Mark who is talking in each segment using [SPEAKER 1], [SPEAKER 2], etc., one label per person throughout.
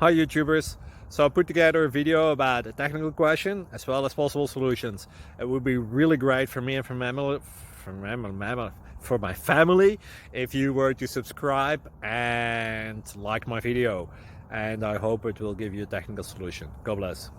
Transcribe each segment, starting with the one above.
[SPEAKER 1] Hi YouTubers! So I put together a video about a technical question as well as possible solutions. It would be really great for me and for my family if you were to subscribe and like my video, and I hope it will give you a technical solution. God bless.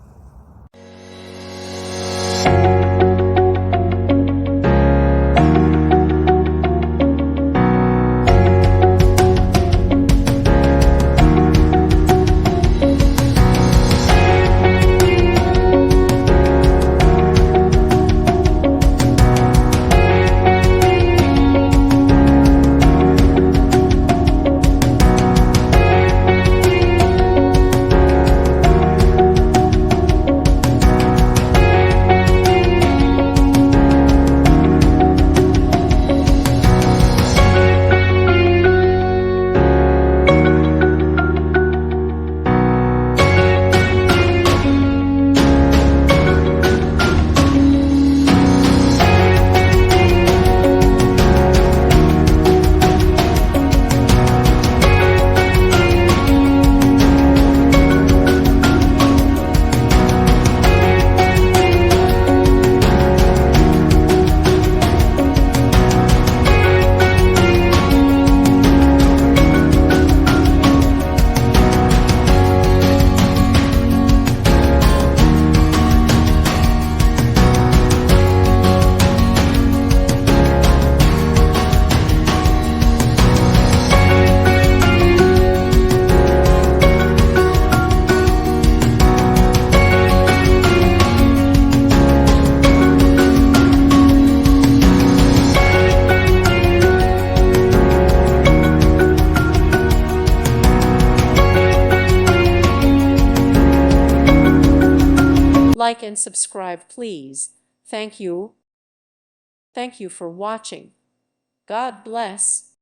[SPEAKER 2] Like and subscribe, please. Thank you. Thank you for watching. God bless.